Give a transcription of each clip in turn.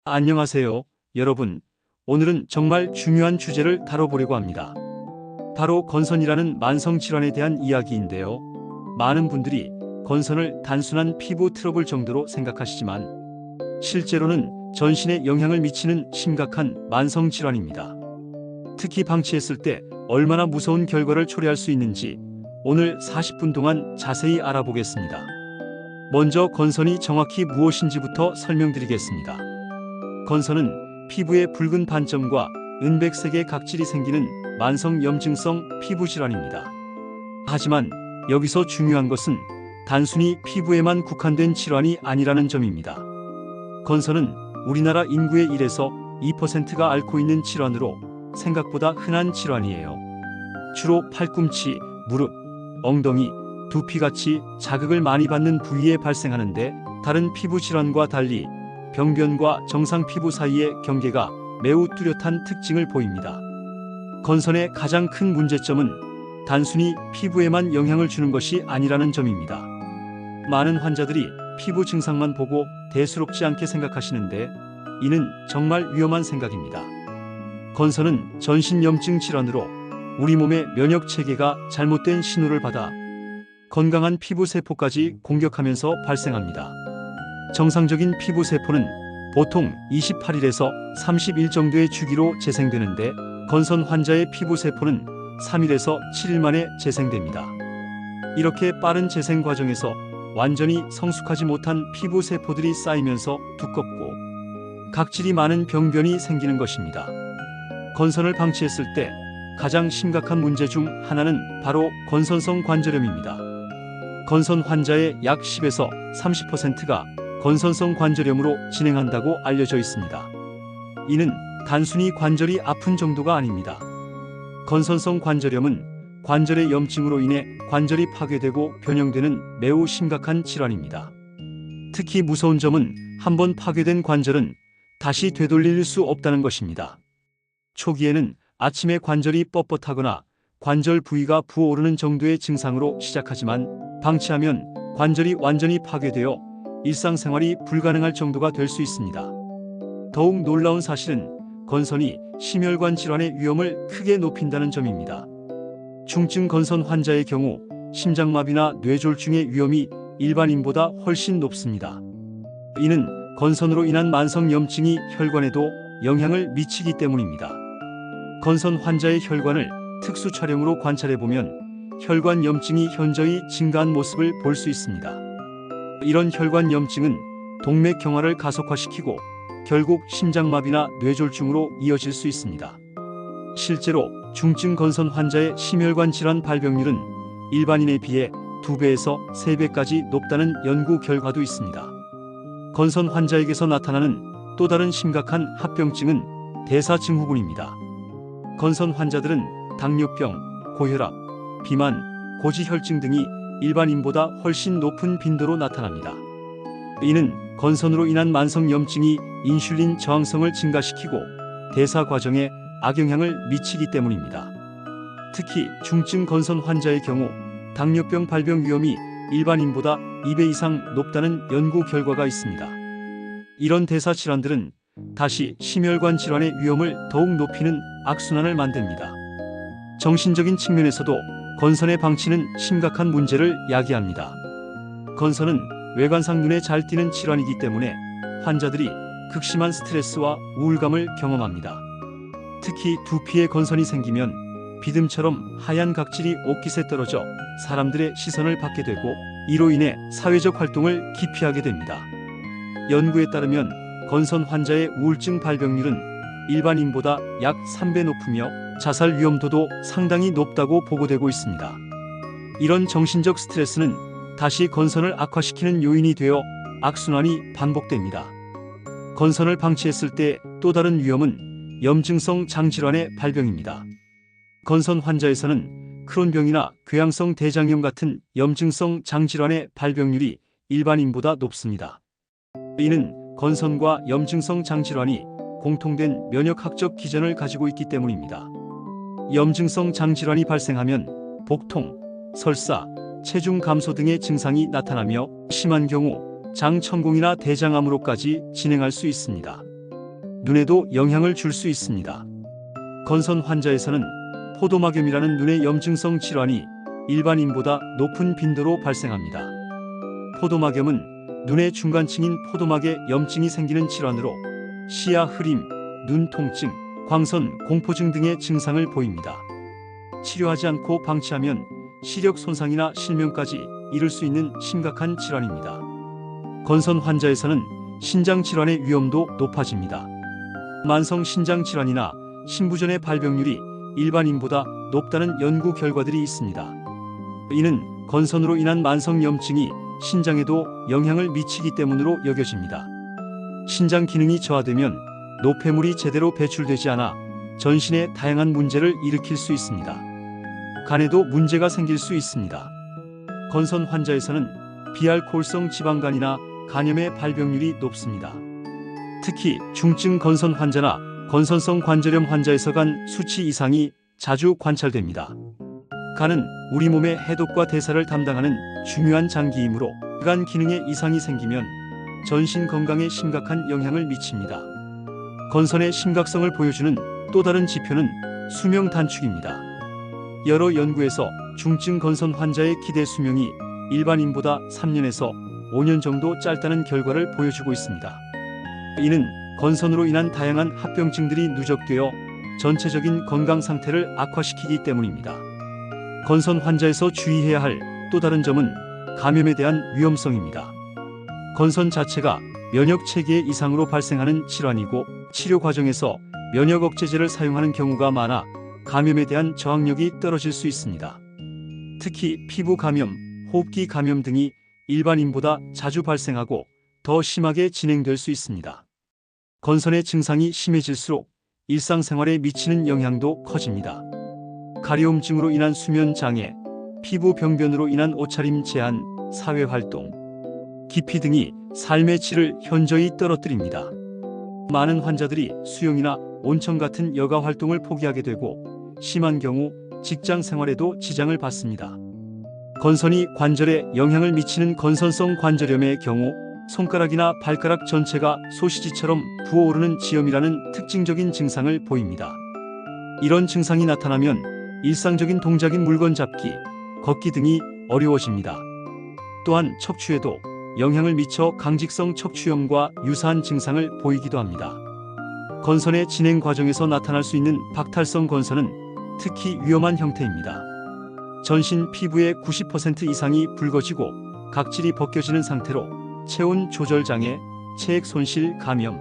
안녕하세요, 여러분. 오늘은 정말 중요한 주제를 다뤄보려고 합니다. 바로 건선이라는 만성질환에 대한 이야기인데요. 많은 분들이 건선을 단순한 피부 트러블 정도로 생각하시지만 실제로는 전신에 영향을 미치는 심각한 만성질환입니다. 특히 방치했을 때 얼마나 무서운 결과를 초래할 수 있는지 오늘 40분 동안 자세히 알아보겠습니다. 먼저 건선이 정확히 무엇인지부터 설명드리겠습니다. 건선은 피부에 붉은 반점과 은백색의 각질이 생기는 만성 염증성 피부질환입니다. 하지만 여기서 중요한 것은 단순히 피부에만 국한된 질환이 아니라는 점입니다. 건선은 우리나라 인구의 1에서 2%가 앓고 있는 질환으로 생각보다 흔한 질환이에요. 주로 팔꿈치, 무릎, 엉덩이, 두피같이 자극을 많이 받는 부위에 발생하는데 다른 피부 질환과 달리 병변과 정상 피부 사이의 경계가 매우 뚜렷한 특징을 보입니다. 건선의 가장 큰 문제점은 단순히 피부에만 영향을 주는 것이 아니라는 점입니다. 많은 환자들이 피부 증상만 보고 대수롭지 않게 생각하시는데 이는 정말 위험한 생각입니다. 건선은 전신염증 질환으로 우리 몸의 면역 체계가 잘못된 신호를 받아 건강한 피부 세포까지 공격하면서 발생합니다. 정상적인 피부 세포는 보통 28일에서 30일 정도의 주기로 재생되는데 건선 환자의 피부 세포는 3일에서 7일 만에 재생됩니다. 이렇게 빠른 재생 과정에서 완전히 성숙하지 못한 피부 세포들이 쌓이면서 두껍고 각질이 많은 병변이 생기는 것입니다. 건선을 방치했을 때 가장 심각한 문제 중 하나는 바로 건선성 관절염입니다. 건선 환자의 약 10에서 30%가 건선성 관절염으로 진행한다고 알려져 있습니다. 이는 단순히 관절이 아픈 정도가 아닙니다. 건선성 관절염은 관절의 염증으로 인해 관절이 파괴되고 변형되는 매우 심각한 질환입니다. 특히 무서운 점은 한번 파괴된 관절은 다시 되돌릴 수 없다는 것입니다. 초기에는 아침에 관절이 뻣뻣하거나 관절 부위가 부어오르는 정도의 증상으로 시작하지만 방치하면 관절이 완전히 파괴되어 일상생활이 불가능할 정도가 될 수 있습니다. 더욱 놀라운 사실은 건선이 심혈관 질환의 위험을 크게 높인다는 점입니다. 중증 건선 환자의 경우 심장마비나 뇌졸중의 위험이 일반인보다 훨씬 높습니다. 이는 건선으로 인한 만성 염증이 혈관에도 영향을 미치기 때문입니다. 건선 환자의 혈관을 특수 촬영으로 관찰해보면 혈관 염증이 현저히 증가한 모습을 볼 수 있습니다. 이런 혈관 염증은 동맥 경화를 가속화시키고 결국 심장마비나 뇌졸중으로 이어질 수 있습니다. 실제로 중증 건선 환자의 심혈관 질환 발병률은 일반인에 비해 2배에서 3배까지 높다는 연구 결과도 있습니다. 건선 환자에게서 나타나는 또 다른 심각한 합병증은 대사증후군입니다. 건선 환자들은 당뇨병, 고혈압, 비만, 고지혈증 등이 일반인보다 훨씬 높은 빈도로 나타납니다. 이는 건선으로 인한 만성 염증이 인슐린 저항성을 증가시키고 대사 과정에 악영향을 미치기 때문입니다. 특히 중증 건선 환자의 경우 당뇨병 발병 위험이 일반인보다 2배 이상 높다는 연구 결과가 있습니다. 이런 대사 질환들은 다시 심혈관 질환의 위험을 더욱 높이는 악순환을 만듭니다. 정신적인 측면에서도 건선의 방치는 심각한 문제를 야기합니다. 건선은 외관상 눈에 잘 띄는 질환이기 때문에 환자들이 극심한 스트레스와 우울감을 경험합니다. 특히 두피에 건선이 생기면 비듬처럼 하얀 각질이 옷깃에 떨어져 사람들의 시선을 받게 되고 이로 인해 사회적 활동을 기피하게 됩니다. 연구에 따르면 건선 환자의 우울증 발병률은 일반인보다 약 3배 높으며 자살 위험도도 상당히 높다고 보고되고 있습니다. 이런 정신적 스트레스는 다시 건선을 악화시키는 요인이 되어 악순환이 반복됩니다. 건선을 방치했을 때 또 다른 위험은 염증성 장질환의 발병입니다. 건선 환자에서는 크론병이나 궤양성 대장염 같은 염증성 장질환의 발병률이 일반인보다 높습니다. 이는 건선과 염증성 장질환이 공통된 면역학적 기전을 가지고 있기 때문입니다. 염증성 장질환이 발생하면 복통, 설사, 체중 감소 등의 증상이 나타나며 심한 경우 장천공이나 대장암으로까지 진행할 수 있습니다. 눈에도 영향을 줄 수 있습니다. 건선 환자에서는 포도막염이라는 눈의 염증성 질환이 일반인보다 높은 빈도로 발생합니다. 포도막염은 눈의 중간층인 포도막에 염증이 생기는 질환으로 시야 흐림, 눈 통증, 광선, 공포증 등의 증상을 보입니다. 치료하지 않고 방치하면 시력 손상이나 실명까지 이를 수 있는 심각한 질환입니다. 건선 환자에서는 신장 질환의 위험도 높아집니다. 만성 신장 질환이나 신부전의 발병률이 일반인보다 높다는 연구 결과들이 있습니다. 이는 건선으로 인한 만성 염증이 신장에도 영향을 미치기 때문으로 여겨집니다. 신장 기능이 저하되면 노폐물이 제대로 배출되지 않아 전신에 다양한 문제를 일으킬 수 있습니다. 간에도 문제가 생길 수 있습니다. 건선 환자에서는 비알코올성 지방간이나 간염의 발병률이 높습니다. 특히 중증 건선 환자나 건선성 관절염 환자에서 간 수치 이상이 자주 관찰됩니다. 간은 우리 몸의 해독과 대사를 담당하는 중요한 장기이므로 간 기능에 이상이 생기면 전신 건강에 심각한 영향을 미칩니다. 건선의 심각성을 보여주는 또 다른 지표는 수명 단축입니다. 여러 연구에서 중증 건선 환자의 기대 수명이 일반인보다 3년에서 5년 정도 짧다는 결과를 보여주고 있습니다. 이는 건선으로 인한 다양한 합병증들이 누적되어 전체적인 건강 상태를 악화시키기 때문입니다. 건선 환자에서 주의해야 할 또 다른 점은 감염에 대한 위험성입니다. 건선 자체가 면역 체계 이상으로 발생하는 질환이고 치료 과정에서 면역 억제제를 사용하는 경우가 많아 감염에 대한 저항력이 떨어질 수 있습니다. 특히 피부 감염, 호흡기 감염 등이 일반인보다 자주 발생하고 더 심하게 진행될 수 있습니다. 건선의 증상이 심해질수록 일상생활에 미치는 영향도 커집니다. 가려움증으로 인한 수면 장애, 피부 병변으로 인한 옷차림 제한, 사회활동, 기피 등이 삶의 질을 현저히 떨어뜨립니다. 많은 환자들이 수영이나 온천 같은 여가 활동을 포기하게 되고 심한 경우 직장 생활에도 지장을 받습니다. 건선이 관절에 영향을 미치는 건선성 관절염의 경우 손가락이나 발가락 전체가 소시지처럼 부어오르는 지염이라는 특징적인 증상을 보입니다. 이런 증상이 나타나면 일상적인 동작인 물건 잡기, 걷기 등이 어려워집니다. 또한 척추에도 영향을 미쳐 강직성 척추염과 유사한 증상을 보이기도 합니다. 건선의 진행 과정에서 나타날 수 있는 박탈성 건선은 특히 위험한 형태입니다. 전신 피부의 90% 이상이 붉어지고 각질이 벗겨지는 상태로 체온 조절 장애, 체액 손실, 감염,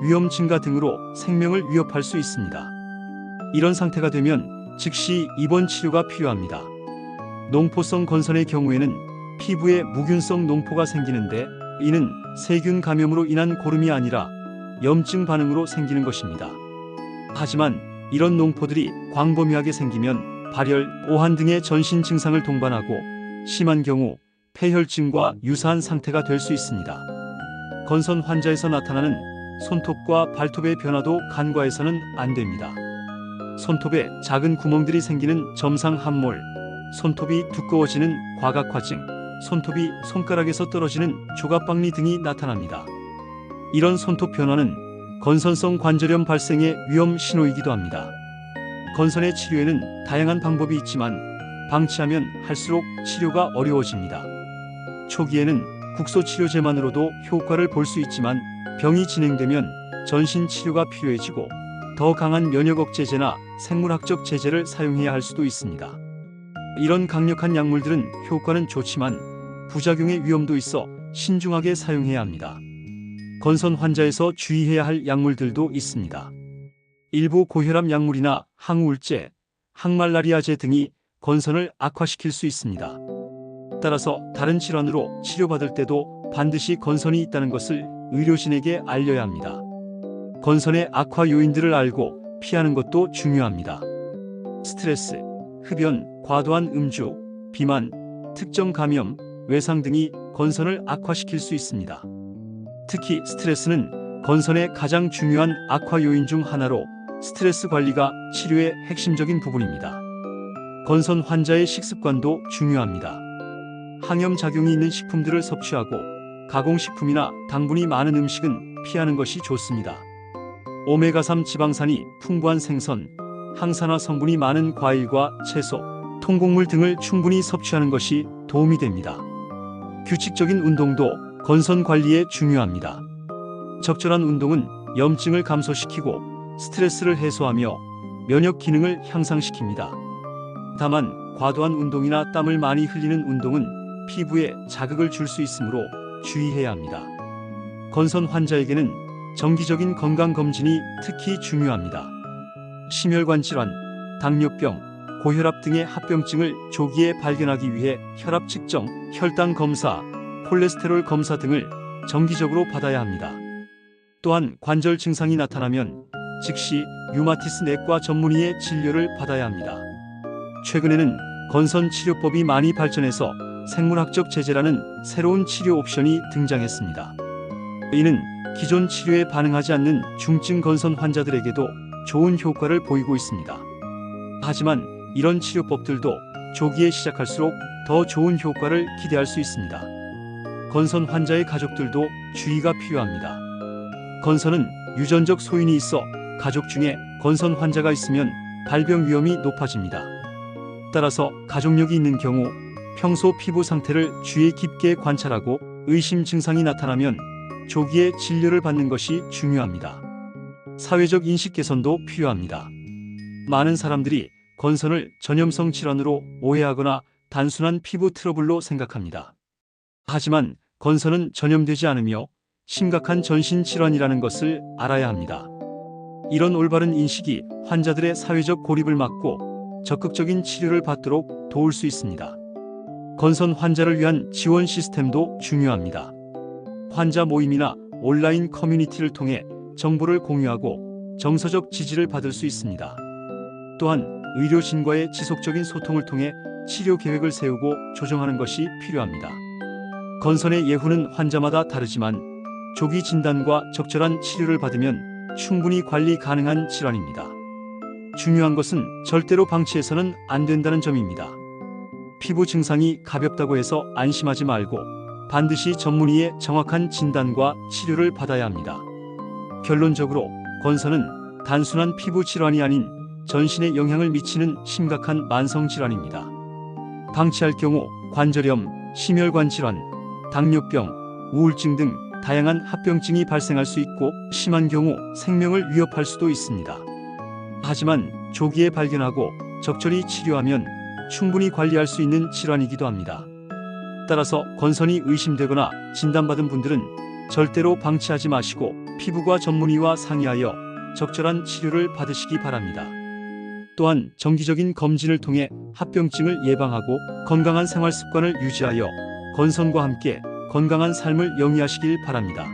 위험 증가 등으로 생명을 위협할 수 있습니다. 이런 상태가 되면 즉시 입원 치료가 필요합니다. 농포성 건선의 경우에는 피부에 무균성 농포가 생기는데 이는 세균 감염으로 인한 고름이 아니라 염증 반응으로 생기는 것입니다. 하지만 이런 농포들이 광범위하게 생기면 발열, 오한 등의 전신 증상을 동반하고 심한 경우 폐혈증과 유사한 상태가 될 수 있습니다. 건선 환자에서 나타나는 손톱과 발톱의 변화도 간과해서는 안 됩니다. 손톱에 작은 구멍들이 생기는 점상 함몰, 손톱이 두꺼워지는 과각화증, 손톱이 손가락에서 떨어지는 조각박리 등이 나타납니다. 이런 손톱 변화는 건선성 관절염 발생의 위험 신호이기도 합니다. 건선의 치료에는 다양한 방법이 있지만 방치하면 할수록 치료가 어려워집니다. 초기에는 국소치료제만으로도 효과를 볼 수 있지만 병이 진행되면 전신 치료가 필요해지고 더 강한 면역 억제제나 생물학적 제재를 사용해야 할 수도 있습니다. 이런 강력한 약물들은 효과는 좋지만 부작용의 위험도 있어 신중하게 사용해야 합니다. 건선 환자에서 주의해야 할 약물들도 있습니다. 일부 고혈압 약물이나 항우울제, 항말라리아제 등이 건선을 악화시킬 수 있습니다. 따라서 다른 질환으로 치료받을 때도 반드시 건선이 있다는 것을 의료진에게 알려야 합니다. 건선의 악화 요인들을 알고 피하는 것도 중요합니다. 스트레스, 흡연, 과도한 음주, 비만, 특정 감염, 외상 등이 건선을 악화시킬 수 있습니다. 특히 스트레스는 건선의 가장 중요한 악화 요인 중 하나로 스트레스 관리가 치료의 핵심적인 부분입니다. 건선 환자의 식습관도 중요합니다. 항염 작용이 있는 식품들을 섭취하고 가공식품이나 당분이 많은 음식은 피하는 것이 좋습니다. 오메가3 지방산이 풍부한 생선, 항산화 성분이 많은 과일과 채소, 통곡물 등을 충분히 섭취하는 것이 도움이 됩니다. 규칙적인 운동도 건선 관리에 중요합니다. 적절한 운동은 염증을 감소시키고 스트레스를 해소하며 면역 기능을 향상시킵니다. 다만 과도한 운동이나 땀을 많이 흘리는 운동은 피부에 자극을 줄 수 있으므로 주의해야 합니다. 건선 환자에게는 정기적인 건강검진이 특히 중요합니다. 심혈관 질환, 당뇨병, 고혈압 등의 합병증을 조기에 발견하기 위해 혈압 측정, 혈당 검사, 콜레스테롤 검사 등을 정기적으로 받아야 합니다. 또한 관절 증상이 나타나면 즉시 류마티스 내과 전문의의 진료를 받아야 합니다. 최근에는 건선 치료법이 많이 발전해서 생물학적 제재라는 새로운 치료 옵션이 등장했습니다. 이는 기존 치료에 반응하지 않는 중증 건선 환자들에게도 좋은 효과를 보이고 있습니다. 하지만 이런 치료법들도 조기에 시작할수록 더 좋은 효과를 기대할 수 있습니다. 건선 환자의 가족들도 주의가 필요합니다. 건선은 유전적 소인이 있어 가족 중에 건선 환자가 있으면 발병 위험이 높아집니다. 따라서 가족력이 있는 경우 평소 피부 상태를 주의 깊게 관찰하고 의심 증상이 나타나면 조기에 진료를 받는 것이 중요합니다. 사회적 인식 개선도 필요합니다. 많은 사람들이 건선을 전염성 질환으로 오해하거나 단순한 피부 트러블로 생각합니다. 하지만 건선은 전염되지 않으며 심각한 전신 질환이라는 것을 알아야 합니다. 이런 올바른 인식이 환자들의 사회적 고립을 막고 적극적인 치료를 받도록 도울 수 있습니다. 건선 환자를 위한 지원 시스템도 중요합니다. 환자 모임이나 온라인 커뮤니티를 통해 정보를 공유하고 정서적 지지를 받을 수 있습니다. 또한 의료진과의 지속적인 소통을 통해 치료 계획을 세우고 조정하는 것이 필요합니다. 건선의 예후는 환자마다 다르지만 조기 진단과 적절한 치료를 받으면 충분히 관리 가능한 질환입니다. 중요한 것은 절대로 방치해서는 안 된다는 점입니다. 피부 증상이 가볍다고 해서 안심하지 말고 반드시 전문의의 정확한 진단과 치료를 받아야 합니다. 결론적으로 건선은 단순한 피부 질환이 아닌 전신에 영향을 미치는 심각한 만성 질환입니다. 방치할 경우 관절염, 심혈관 질환, 당뇨병, 우울증 등 다양한 합병증이 발생할 수 있고 심한 경우 생명을 위협할 수도 있습니다. 하지만 조기에 발견하고 적절히 치료하면 충분히 관리할 수 있는 질환이기도 합니다. 따라서 건선이 의심되거나 진단받은 분들은 절대로 방치하지 마시고 피부과 전문의와 상의하여 적절한 치료를 받으시기 바랍니다. 또한 정기적인 검진을 통해 합병증을 예방하고 건강한 생활 습관을 유지하여 건선과 함께 건강한 삶을 영위하시길 바랍니다.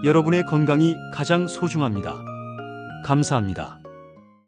여러분의 건강이 가장 소중합니다. 감사합니다.